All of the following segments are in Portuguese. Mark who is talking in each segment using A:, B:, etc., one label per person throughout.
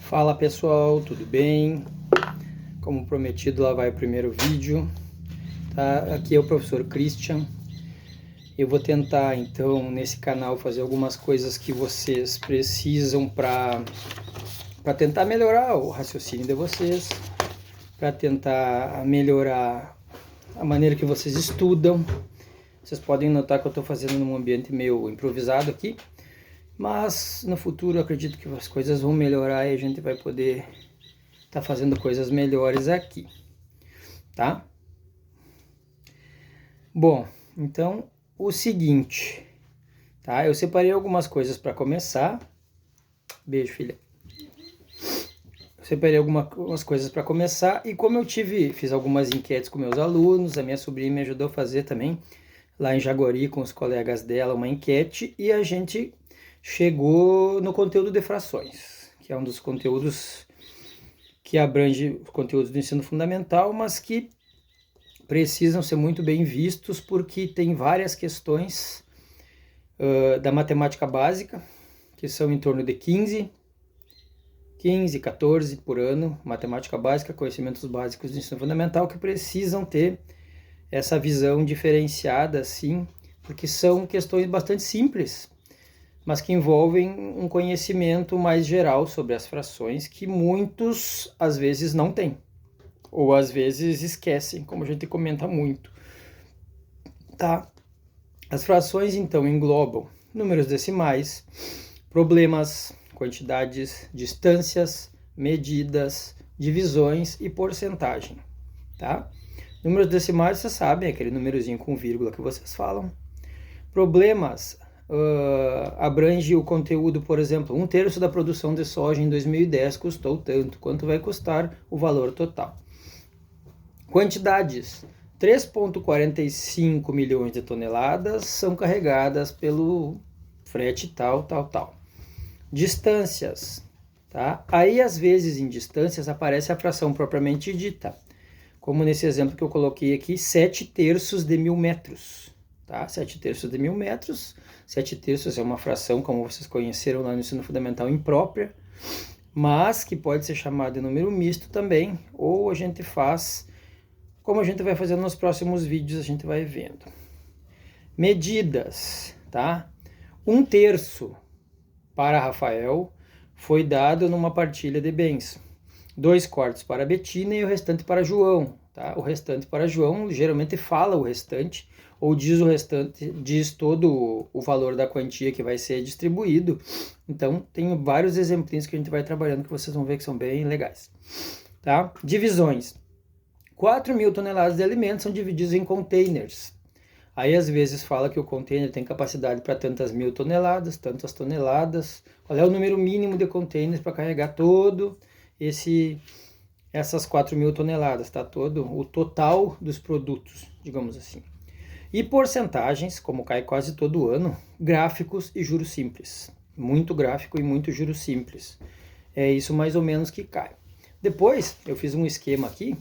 A: Fala pessoal, tudo bem? Como prometido, lá vai o primeiro vídeo, tá? Aqui é o professor Christian. Eu vou tentar então nesse canal fazer algumas coisas que vocês precisam para tentar melhorar o raciocínio de vocês, para tentar melhorar a maneira que vocês estudam. Vocês podem notar que eu estou fazendo num ambiente meio improvisado aqui, mas no futuro eu acredito que as coisas vão melhorar e a gente vai poder estar fazendo coisas melhores aqui, tá? Bom, então o seguinte, tá? Eu separei algumas coisas para começar. Beijo, filha. Eu separei algumas coisas para começar e como eu fiz algumas enquetes com meus alunos, a minha sobrinha me ajudou a fazer também lá em Jaguari com os colegas dela uma enquete e a gente chegou no conteúdo de frações, que é um dos conteúdos que abrange os conteúdos do ensino fundamental, mas que precisam ser muito bem vistos porque tem várias questões da matemática básica, que são em torno de 15, 14 por ano, matemática básica, conhecimentos básicos do ensino fundamental, que precisam ter essa visão diferenciada, assim, porque são questões bastante simples, mas que envolvem um conhecimento mais geral sobre as frações que muitos, às vezes, não têm, ou às vezes esquecem, como a gente comenta muito, tá? As frações, então, englobam números decimais, problemas, quantidades, distâncias, medidas, divisões e porcentagem, tá? Números decimais, vocês sabem, aquele númerozinho com vírgula que vocês falam. Problemas abrange o conteúdo, por exemplo, 1/3 da produção de soja em 2010 custou tanto, quanto vai custar o valor total. Quantidades, 3,45 milhões de toneladas são carregadas pelo frete tal. Distâncias, tá? Aí às vezes em distâncias aparece a fração propriamente dita, como nesse exemplo que eu coloquei aqui, 7/3 de 1.000 metros, tá? 7/3 de 1.000 metros, 7/3 é uma fração, como vocês conheceram lá no ensino fundamental, imprópria, mas que pode ser chamada de número misto também, ou a gente faz, como a gente vai fazer nos próximos vídeos, a gente vai vendo. Medidas, tá? 1/3 para Rafael foi dado numa partilha de bens. 2 quartos para Betina e o restante para João, tá? O restante para João geralmente fala o restante, ou diz o restante, diz todo o valor da quantia que vai ser distribuído. Então, tem vários exemplinhos que a gente vai trabalhando que vocês vão ver que são bem legais, tá? Divisões. 4.000 toneladas de alimentos são divididos em containers. Aí, às vezes, fala que o container tem capacidade para tantas mil toneladas, tantas toneladas. Qual é o número mínimo de containers para carregar todo essas 4.000 toneladas, tá? Todo o total dos produtos, digamos assim. E porcentagens, como cai quase todo ano, gráficos e juros simples. Muito gráfico e muito juros simples. É isso mais ou menos que cai. Depois, eu fiz um esquema aqui,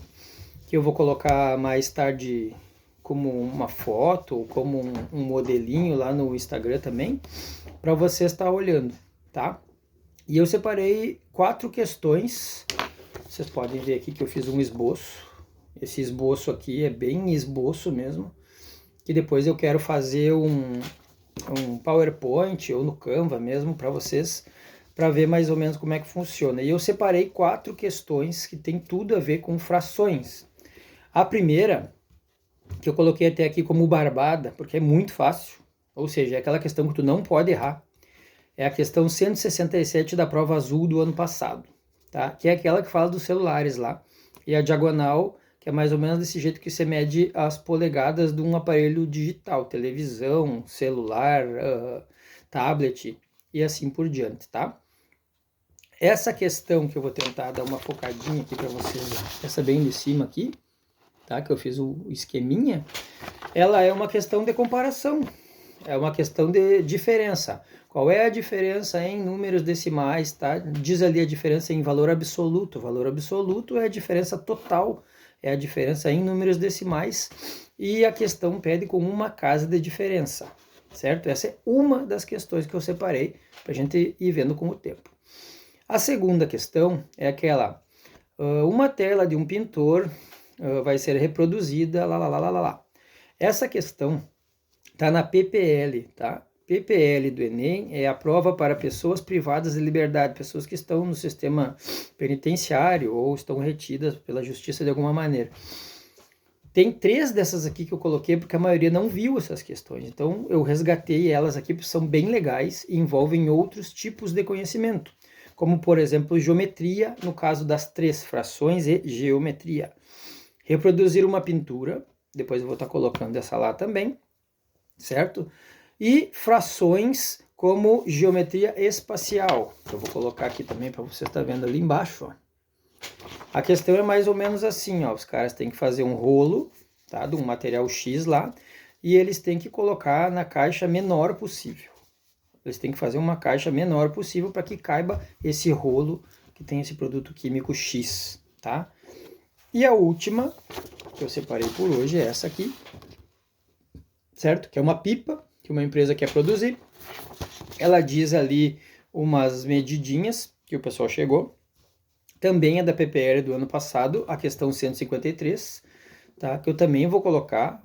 A: que eu vou colocar mais tarde como uma foto, ou como um modelinho lá no Instagram também, para você estar olhando, tá? E eu separei 4 questões. Vocês podem ver aqui que eu fiz um esboço. Esse esboço aqui é bem esboço mesmo. Que depois eu quero fazer um PowerPoint ou no Canva mesmo para vocês, para ver mais ou menos como é que funciona. E eu separei 4 questões que tem tudo a ver com frações. A primeira, que eu coloquei até aqui como barbada, porque é muito fácil, ou seja, é aquela questão que tu não pode errar. É a questão 167 da prova azul do ano passado, tá? Que é aquela que fala dos celulares lá. E a diagonal, que é mais ou menos desse jeito que você mede as polegadas de um aparelho digital, televisão, celular, tablet e assim por diante, tá? Essa questão que eu vou tentar dar uma focadinha aqui para vocês, essa bem de cima aqui, tá? Que eu fiz o esqueminha, ela é uma questão de comparação, é uma questão de diferença. Qual é a diferença em números decimais, tá? Diz ali a diferença em valor absoluto. Valor absoluto é a diferença total, é a diferença em números decimais. E a questão pede com uma casa de diferença, certo? Essa é uma das questões que eu separei para a gente ir vendo com o tempo. A segunda questão é aquela, uma tela de um pintor vai ser reproduzida, lá. Essa questão está na PPL, tá? PPL do Enem é a prova para pessoas privadas de liberdade, pessoas que estão no sistema penitenciário ou estão retidas pela justiça de alguma maneira. Tem 3 dessas aqui que eu coloquei porque a maioria não viu essas questões, então eu resgatei elas aqui porque são bem legais e envolvem outros tipos de conhecimento, como por exemplo geometria, no caso das 3 frações e geometria. Reproduzir uma pintura, depois eu vou estar colocando essa lá também, certo? E frações como geometria espacial, que eu vou colocar aqui também para você estar vendo ali embaixo, ó. A questão é mais ou menos assim, ó, os caras têm que fazer um rolo, tá, de um material X lá, e eles têm que colocar na caixa menor possível. Eles têm que fazer uma caixa menor possível para que caiba esse rolo que tem esse produto químico X, tá? E a última que eu separei por hoje é essa aqui, certo? Que é uma pipa que uma empresa quer produzir. Ela diz ali umas medidinhas que o pessoal chegou. Também é da PPL do ano passado, a questão 153, tá? Que eu também vou colocar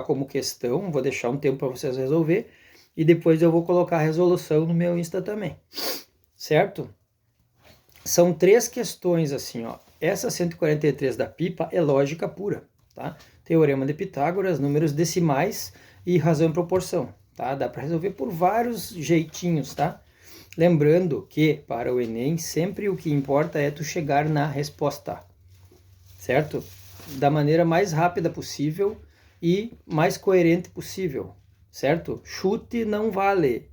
A: como questão, vou deixar um tempo para vocês resolver, e depois eu vou colocar a resolução no meu Insta também, certo? São 3 questões assim, ó. Essa 143 da pipa é lógica pura, tá? Teorema de Pitágoras, números decimais e razão e proporção, tá? Dá para resolver por vários jeitinhos, tá? Lembrando que para o Enem sempre o que importa é tu chegar na resposta, certo? Da maneira mais rápida possível e mais coerente possível, certo? Chute não vale.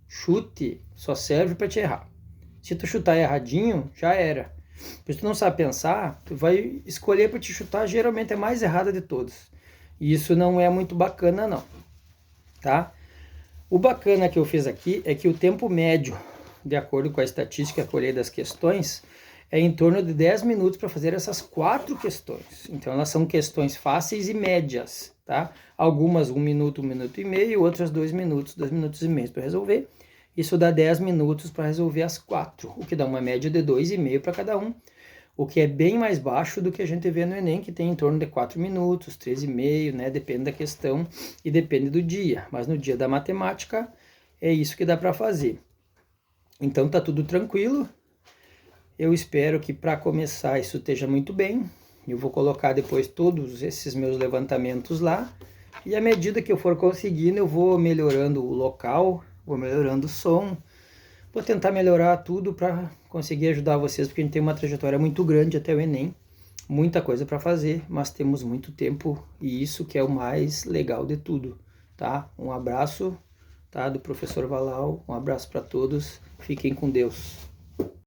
A: Chute só serve para te errar. Se tu chutar erradinho, já era. Se tu não sabe pensar, tu vai escolher para te chutar, geralmente é a mais errada de todas. E isso não é muito bacana não, tá? O bacana que eu fiz aqui é que o tempo médio, de acordo com a estatística que eu olhei das questões, é em torno de 10 minutos para fazer essas 4 questões. Então elas são questões fáceis e médias, tá? Algumas 1 minuto, 1 minuto e meio, outras 2 minutos, 2 minutos e meio para resolver. Isso dá 10 minutos para resolver as 4, o que dá uma média de 2,5 para cada um, o que é bem mais baixo do que a gente vê no Enem, que tem em torno de 4 minutos, 3,5, né? Depende da questão e depende do dia. Mas no dia da matemática é isso que dá para fazer. Então tá tudo tranquilo. Eu espero que para começar isso esteja muito bem. Eu vou colocar depois todos esses meus levantamentos lá. E à medida que eu for conseguindo, eu vou melhorando o local, vou melhorando o som. Vou tentar melhorar tudo para conseguir ajudar vocês, porque a gente tem uma trajetória muito grande até o Enem. Muita coisa para fazer, mas temos muito tempo e isso que é o mais legal de tudo, tá? Um abraço, tá, do professor Valau. Um abraço para todos. Fiquem com Deus.